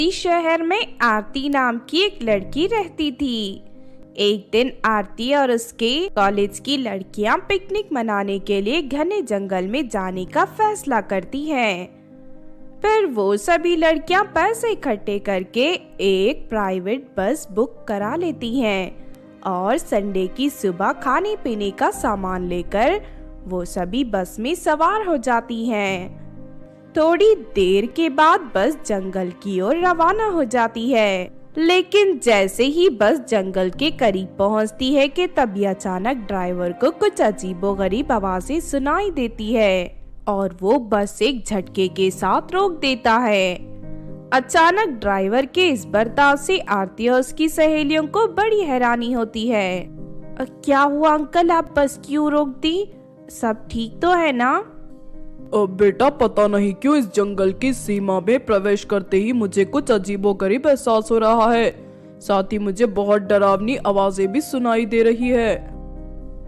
इस शहर में आरती नाम की एक लड़की रहती थी। एक दिन आरती और उसके कॉलेज की लड़कियां पिकनिक मनाने के लिए घने जंगल में जाने का फैसला करती हैं। फिर वो सभी लड़कियां पैसे इकट्ठे करके एक प्राइवेट बस बुक करा लेती हैं और संडे की सुबह खाने पीने का सामान लेकर वो सभी बस में सवार हो जाती हैं। थोड़ी देर के बाद बस जंगल की ओर रवाना हो जाती है, लेकिन जैसे ही बस जंगल के करीब पहुंचती है कि तभी अचानक ड्राइवर को कुछ अजीबोगरीब आवाजें सुनाई देती है और वो बस एक झटके के साथ रोक देता है। अचानक ड्राइवर के इस बर्ताव से आरती और उसकी सहेलियों को बड़ी हैरानी होती है। क्या हुआ अंकल, आप बस क्यों रोक दी? सब ठीक तो है ना? अब बेटा, पता नहीं क्यों इस जंगल की सीमा में प्रवेश करते ही मुझे कुछ अजीबोगरीब एहसास हो रहा है। साथ ही मुझे बहुत डरावनी आवाजें भी सुनाई दे रही है।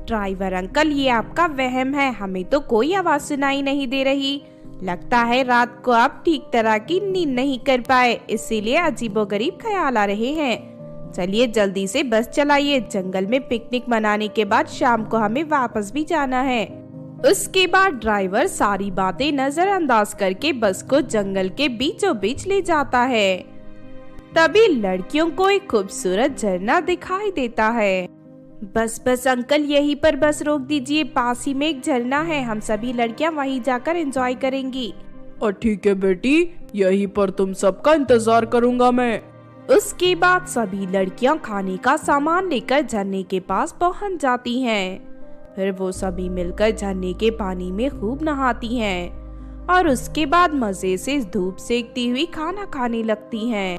ड्राइवर अंकल, ये आपका वहम है, हमें तो कोई आवाज सुनाई नहीं दे रही। लगता है रात को आप ठीक तरह की नींद नहीं कर पाए, इसीलिए अजीबोगरीब ख्याल आ रहे हैं। चलिए जल्दी से बस चलाइए, जंगल में पिकनिक मनाने के बाद शाम को हमें वापस भी जाना है। उसके बाद ड्राइवर सारी बातें नजरअंदाज करके बस को जंगल के बीचों बीच ले जाता है। तभी लड़कियों को एक खूबसूरत झरना दिखाई देता है। बस बस अंकल, यहीं पर बस रोक दीजिए, पास ही में एक झरना है, हम सभी लड़कियां वहीं जाकर एंजॉय करेंगी। और ठीक है बेटी, यहीं पर तुम सबका इंतजार करूंगा मैं। उसके बाद सभी लड़कियां खाने का सामान लेकर झरने के पास पहुंच जाती हैं। फिर वो सभी मिलकर झरने के पानी में खूब नहाती हैं और उसके बाद मजे से धूप सेकती हुई खाना खाने लगती हैं।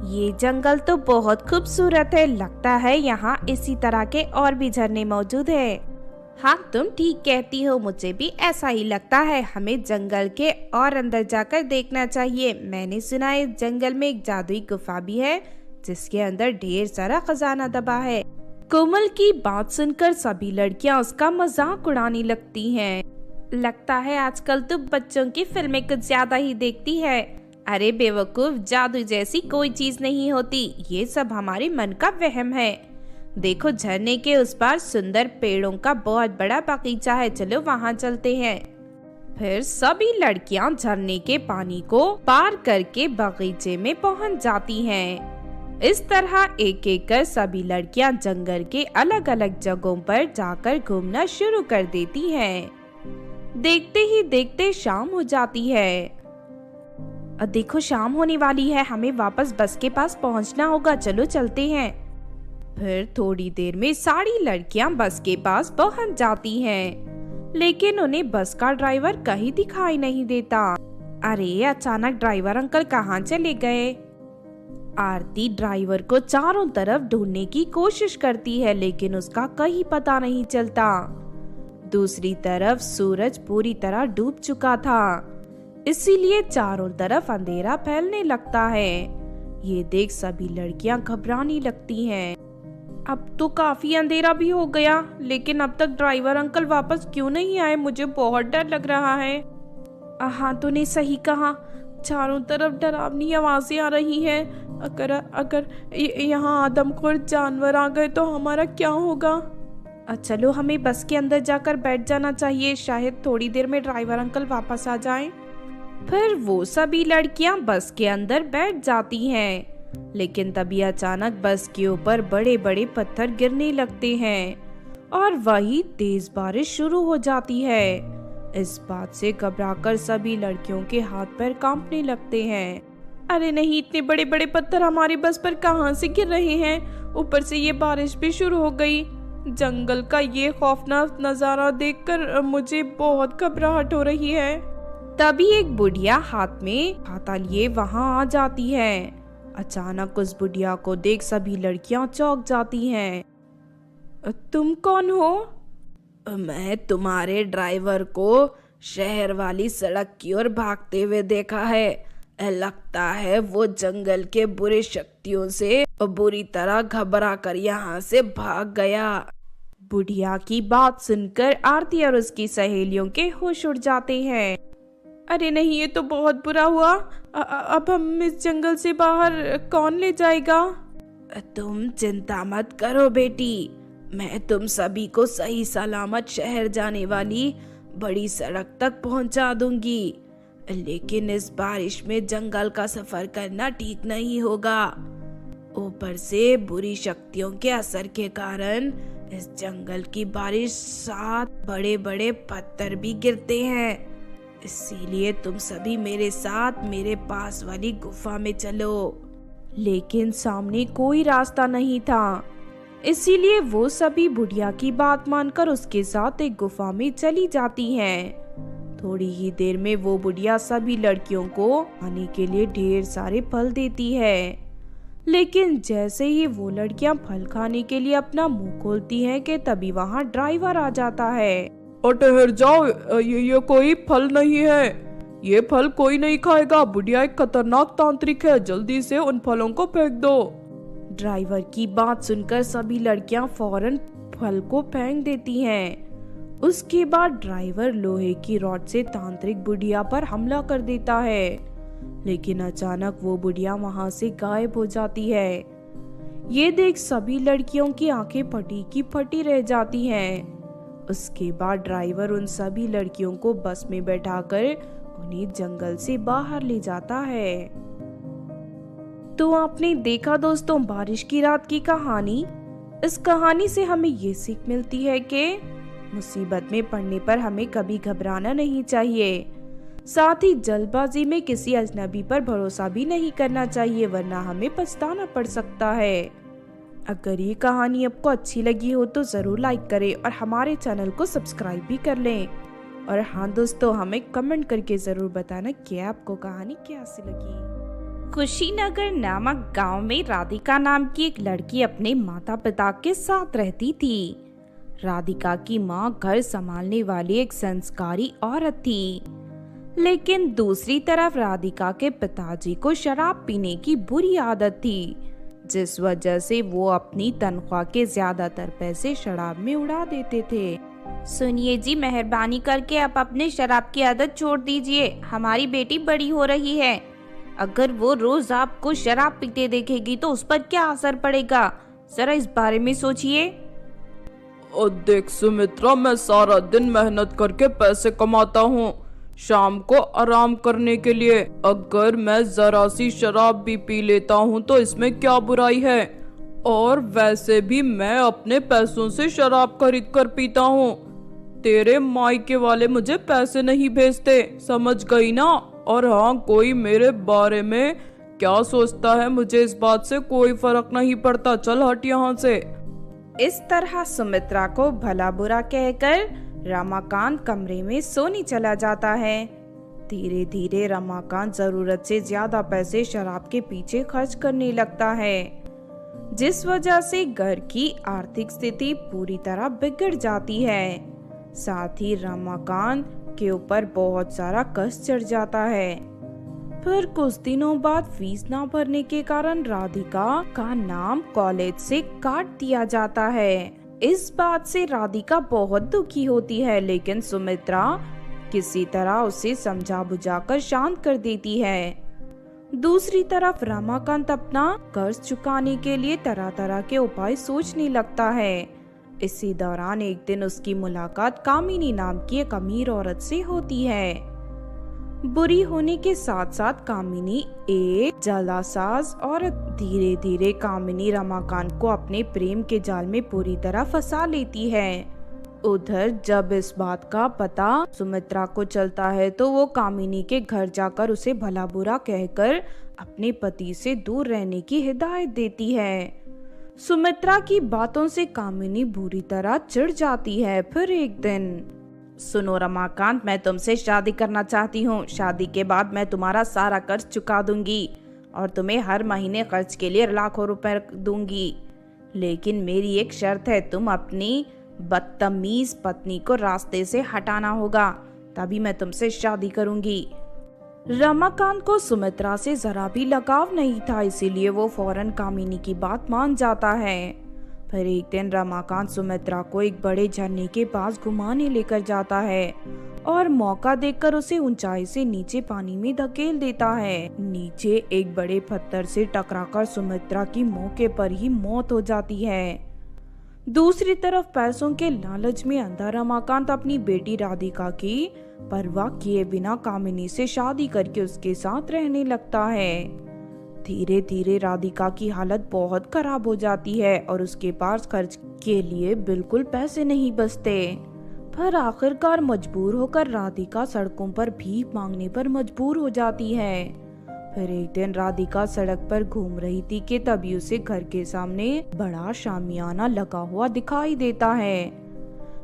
ये जंगल तो बहुत खूबसूरत है, लगता है यहाँ इसी तरह के और भी झरने मौजूद है। हाँ, तुम ठीक कहती हो, मुझे भी ऐसा ही लगता है। हमें जंगल के और अंदर जाकर देखना चाहिए। मैंने सुना है जंगल में एक जादुई गुफा भी है जिसके अंदर ढेर सारा खजाना दबा है। कोमल की बात सुनकर सभी लड़कियां उसका मजाक उड़ाने लगती हैं। लगता है आजकल तो बच्चों की फिल्में कुछ ज्यादा ही देखती है। अरे बेवकूफ, जादू जैसी कोई चीज नहीं होती, ये सब हमारे मन का वहम है। देखो, झरने के उस पार सुंदर पेड़ों का बहुत बड़ा बगीचा है, चलो वहाँ चलते हैं। फिर सभी लड़कियां झरने के पानी को पार करके बगीचे में पहुँच जाती हैं। इस तरह एक एक कर सभी लड़कियां जंगल के अलग अलग जगहों पर जाकर घूमना शुरू कर देती हैं। देखते ही देखते शाम हो जाती है। देखो, शाम होने वाली है, हमें वापस बस के पास पहुंचना होगा, चलो चलते हैं। फिर थोड़ी देर में सारी लड़कियां बस के पास पहुंच जाती हैं, लेकिन उन्हें बस का ड्राइवर कहीं दिखाई नहीं देता। अरे, अचानक ड्राइवर अंकल कहाँ चले गए? आरती ड्राइवर को चारों तरफ ढूंढने की कोशिश करती है, लेकिन उसका कहीं पता नहीं चलता। दूसरी तरफ सूरज पूरी तरह डूब चुका था, इसीलिए चारों तरफ अंधेरा फैलने लगता है। ये देख सभी लड़कियां घबराने लगती हैं। अब तो काफी अंधेरा भी हो गया, लेकिन अब तक ड्राइवर अंकल वापस क्यों नहीं आए? मुझे बहुत डर लग रहा है। हाँ, तूने सही कहा, चारों तरफ डरावनी आवाजें आ रही हैं। अगर यहाँ आदमखोर जानवर आ गए तो हमारा क्या होगा? चलो, हमें बस के अंदर जाकर बैठ जाना चाहिए, शायद थोड़ी देर में ड्राइवर अंकल वापस आ जाएं। फिर वो सभी लड़कियां बस के अंदर बैठ जाती हैं, लेकिन तभी अचानक बस के ऊपर बड़े बड़े पत्थर गिरने लगते हैं और वही तेज बारिश शुरू हो जाती है। इस बात से घबराकर सभी लड़कियों के हाथ पैर कांपने लगते हैं। अरे नहीं, इतने बड़े बड़े पत्थर हमारी बस पर कहाँ से गिर रहे हैं? ऊपर से ये बारिश भी शुरू हो गई। जंगल का ये खौफनाक नजारा देखकर मुझे बहुत घबराहट हो रही है। तभी एक बुढ़िया हाथ में छाता लिए वहां आ जाती है। अचानक उस बुढ़िया को देख सभी लड़कियां चौंक जाती हैं। तुम कौन हो? मैं तुम्हारे ड्राइवर को शहर वाली सड़क की ओर भागते हुए देखा है। लगता है वो जंगल के बुरे शक्तियों से बुरी तरह घबरा कर यहाँ से भाग गया। बुढ़िया की बात सुनकर आरती और उसकी सहेलियों के होश उड़ जाते हैं। अरे नहीं, ये तो बहुत बुरा हुआ। अब हम इस जंगल से बाहर कौन ले जाएगा? तुम चिंता मत करो बेटी, मैं तुम सभी को सही सलामत शहर जाने वाली बड़ी सड़क तक पहुंचा दूंगी। लेकिन इस बारिश में जंगल का सफर करना ठीक नहीं होगा। ऊपर से बुरी शक्तियों के असर के कारण इस जंगल की बारिश 7 बड़े बड़े पत्थर भी गिरते हैं। इसीलिए तुम सभी मेरे साथ मेरे पास वाली गुफा में चलो। लेकिन सामने कोई रास्ता नहीं था, इसीलिए वो सभी बुढ़िया की बात मानकर उसके साथ एक गुफा में चली जाती हैं। थोड़ी ही देर में वो बुढ़िया सभी लड़कियों को खाने के लिए ढेर सारे फल देती है। लेकिन जैसे ही वो लड़कियां फल खाने के लिए अपना मुंह खोलती हैं कि तभी वहाँ ड्राइवर आ जाता है। और ठहर जाओ, ये कोई फल नहीं है, ये फल कोई नहीं खाएगा। बुढ़िया एक खतरनाक तांत्रिक है, जल्दी से उन फलों को फेंक दो। ड्राइवर की बात सुनकर सभी लड़कियां फौरन फल को फेंक देती हैं। उसके बाद ड्राइवर लोहे की रॉड से तांत्रिक बुढ़िया पर हमला कर देता है, लेकिन अचानक वो बुढ़िया वहां से गायब हो जाती है। ये देख सभी लड़कियों की आंखें फटी की फटी रह जाती हैं। उसके बाद ड्राइवर उन सभी लड़कियों को बस में बैठाकर उन्हें जंगल से बाहर ले जाता है। तो आपने देखा दोस्तों बारिश की रात की कहानी। इस कहानी से हमें ये सीख मिलती है कि मुसीबत में पड़ने पर हमें कभी घबराना नहीं चाहिए। साथ ही जल्दबाजी में किसी अजनबी पर भरोसा भी नहीं करना चाहिए, वरना हमें पछताना पड़ सकता है। अगर ये कहानी आपको अच्छी लगी हो तो जरूर लाइक करें और हमारे चैनल को सब्सक्राइब भी कर लें। और हाँ दोस्तों, हमें कमेंट करके जरूर बताना कि आपको कहानी कैसी लगी। कुशीनगर नामक गांव में राधिका नाम की एक लड़की अपने माता पिता के साथ रहती थी। राधिका की माँ घर संभालने वाली एक संस्कारी औरत थी, लेकिन दूसरी तरफ राधिका के पिताजी को शराब पीने की बुरी आदत थी, जिस वजह से वो अपनी तनख्वाह के ज्यादातर पैसे शराब में उड़ा देते थे। सुनिए जी, मेहरबानी करके आप अपने शराब की आदत छोड़ दीजिए। हमारी बेटी बड़ी हो रही है, अगर वो रोज आपको शराब पीते देखेगी तो उस पर क्या असर पड़ेगा, जरा इस बारे में सोचिए। और देख सुमित्रा, मैं सारा दिन मेहनत करके पैसे कमाता हूँ शाम को आराम करने के लिए। अगर मैं जरा सी शराब भी पी लेता हूँ तो इसमें क्या बुराई है। और वैसे भी मैं अपने पैसों से शराब खरीद कर पीता हूँ। तेरे मायके वाले मुझे पैसे नहीं भेजते, समझ गई ना। और हाँ, कोई मेरे बारे में क्या सोचता है मुझे इस बात से कोई फर्क नहीं पड़ता। चल हट यहाँ से। इस तरह सुमित्रा को भला बुरा कहकर रमाकांत कमरे में सोने चला जाता है। धीरे धीरे रमाकांत जरूरत से ज्यादा पैसे शराब के पीछे खर्च करने लगता है, जिस वजह से घर की आर्थिक स्थिति पूरी तरह बिगड़ जाती है। साथ ही रमाकांत के ऊपर बहुत सारा कर्ज चढ़ जाता है। फिर कुछ दिनों बाद फीस ना भरने के कारण राधिका का नाम कॉलेज से काट दिया जाता है। इस बात से राधिका बहुत दुखी होती है, लेकिन सुमित्रा किसी तरह उसे समझा बुझाकर शांत कर देती है। दूसरी तरफ रमाकांत अपना कर्ज चुकाने के लिए तरह तरह के उपाय सोचने लगता है। इसी दौरान एक दिन उसकी मुलाकात कामिनी नाम की एक अमीर औरत से होती है। बुरी होने के साथ साथ कामिनी एक जालसाज और धीरे धीरे कामिनी रमाकांत को अपने प्रेम के जाल में पूरी तरह फंसा लेती है। उधर जब इस बात का पता सुमित्रा को चलता है तो वो कामिनी के घर जाकर उसे भला बुरा कहकर अपने पति से दूर रहने की हिदायत देती है। सुमित्रा की बातों से कामिनी बुरी तरह चिढ़ जाती है। फिर एक दिन, सुनो रमाकांत, मैं तुमसे शादी करना चाहती हूँ। शादी के बाद मैं तुम्हारा सारा कर्ज चुका दूंगी और तुम्हें हर महीने खर्च के लिए लाखों रुपए दूंगी, लेकिन मेरी एक शर्त है, तुम अपनी बदतमीज पत्नी को रास्ते से हटाना होगा, तभी मैं तुमसे शादी करूंगी। रमाकांत को सुमित्रा से जरा भी लगाव नहीं था, इसीलिए वो फौरन कामिनी की बात मान जाता है। फिर एक दिन रमाकांत सुमित्रा को एक बड़े झरने के पास घुमाने लेकर जाता है और मौका देखकर उसे ऊंचाई से नीचे पानी में धकेल देता है। नीचे एक बड़े पत्थर से टकराकर सुमित्रा की मौके पर ही मौत हो जाती है। दूसरी तरफ पैसों के लालच में अंधा रमाकांत अपनी बेटी राधिका की परवाह किए बिना कामिनी से शादी करके उसके साथ रहने लगता है। धीरे धीरे राधिका की हालत बहुत खराब हो जाती है और उसके पास खर्च के लिए बिल्कुल पैसे नहीं बचते। पर आखिरकार मजबूर होकर राधिका सड़कों पर भीख मांगने पर मजबूर हो जाती है। फिर एक दिन राधिका सड़क पर घूम रही थी कि तभी उसे घर के सामने बड़ा शामियाना लगा हुआ दिखाई देता है।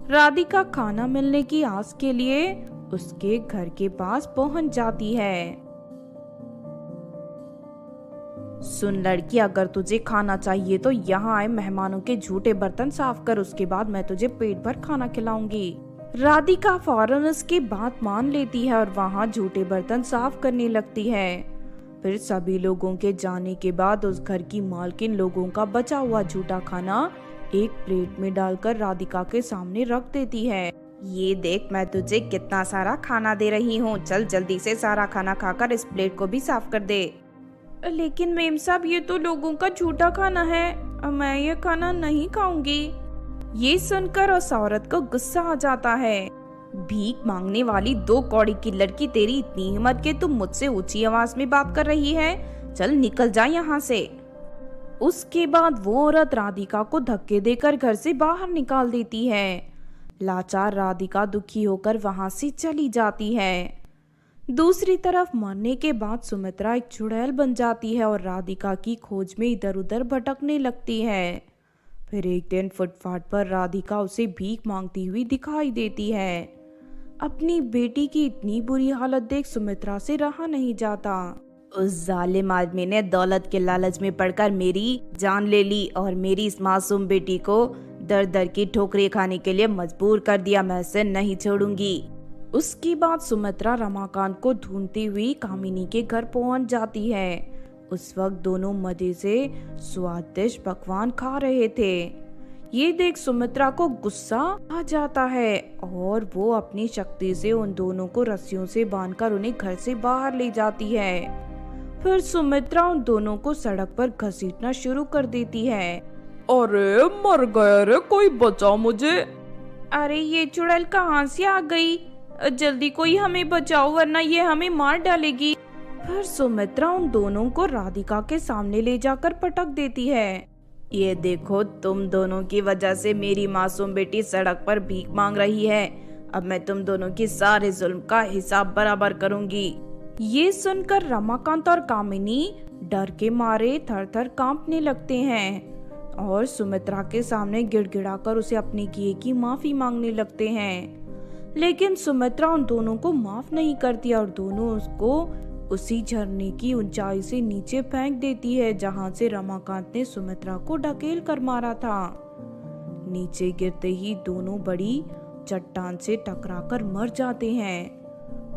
राधिका खाना मिलने की आस के लिए उसके घर के पास पहुंच जाती है। सुन लड़की, अगर तुझे खाना चाहिए तो यहाँ आए मेहमानों के झूठे बर्तन साफ कर, उसके बाद मैं तुझे पेट भर खाना खिलाऊंगी। राधिका फौरन उसकी बात मान लेती है और वहाँ झूठे बर्तन साफ करने लगती है। फिर सभी लोगों के जाने के बाद उस घर की मालकिन लोगों का बचा हुआ झूठा खाना एक प्लेट में डालकर राधिका के सामने रख देती है। ये देख, मैं तुझे कितना सारा खाना दे रही हूँ, चल जल्दी से सारा खाना खाकर इस प्लेट को भी साफ कर दे। लेकिन मेम साहब, ये तो लोगों का झूठा खाना है, मैं ये खाना नहीं खाऊंगी। ये सुनकर उस औरत को गुस्सा आ जाता है। भीख मांगने वाली 2 कौड़ी की लड़की, तेरी इतनी हिम्मत कि तुम मुझसे ऊंची आवाज में बात कर रही है, चल निकल जा यहाँ से। उसके बाद वो औरत राधिका को धक्के देकर घर से बाहर निकाल देती है। लाचार राधिका दुखी होकर वहां से चली जाती है। दूसरी तरफ मरने के बाद सुमित्रा एक चुड़ैल बन जाती है और राधिका की खोज में इधर उधर भटकने लगती है। फिर एक दिन फुटपाथ पर राधिका उसे भीख मांगती हुई दिखाई देती है। अपनी बेटी की इतनी बुरी हालत देख सुमित्रा से रहा नहीं जाता। उस जालिम आदमी ने दौलत के लालच में पड़कर मेरी जान ले ली और मेरी इस मासूम बेटी को दर दर की ठोकरें खाने के लिए मजबूर कर दिया, मैं इसे नहीं छोड़ूंगी। उसके बाद सुमित्रा रमाकांत को ढूंढती हुई कामिनी के घर पहुंच जाती है। उस वक्त दोनों मजे से स्वादिष्ट पकवान खा रहे थे। ये देख सुमित्रा को गुस्सा आ जाता है और वो अपनी शक्ति से उन दोनों को रस्सियों से बांधकर उन्हें घर से बाहर ले जाती है। फिर सुमित्रा उन दोनों को सड़क पर घसीटना शुरू कर देती है। अरे मर गया रे, कोई बचाओ मुझे। अरे ये चुड़ैल कहाँ से आ गई, जल्दी कोई हमें बचाओ वरना ये हमें मार डालेगी। फिर सुमित्रा उन दोनों को राधिका के सामने ले जाकर पटक देती है। ये देखो, तुम दोनों की वजह से मेरी मासूम बेटी सड़क पर भीख मांग रही है, अब मैं तुम दोनों की सारे जुल्म का हिसाब बराबर करूंगी। ये सुनकर रमाकांत और कामिनी डर के मारे थर थर कांपने लगते हैं और सुमित्रा के सामने गिड़गिड़ाकर उसे अपने किए की माफी मांगने लगते हैं। लेकिन सुमित्रा उन दोनों को माफ नहीं करती और दोनों उसको उसी झरने की ऊंचाई से नीचे फेंक देती है जहां से रमाकांत ने सुमित्रा को ढकेल कर मारा था। नीचे गिरते ही दोनों बड़ी चट्टान से टकराकर मर जाते हैं।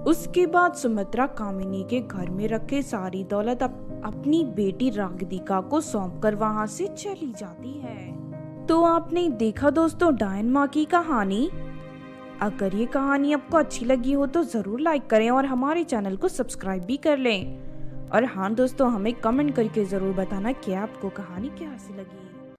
उसके बाद सुमित्रा कामिनी के घर में रखे सारी दौलत अपनी बेटी राधिका को सौंपकर वहां से चली जाती है। तो आपने देखा दोस्तों डायन माँ की कहानी। अगर ये कहानी आपको अच्छी लगी हो तो जरूर लाइक करें और हमारे चैनल को सब्सक्राइब भी कर लें। और हाँ दोस्तों, हमें कमेंट करके जरूर बताना कि आपको कहानी कैसी लगी।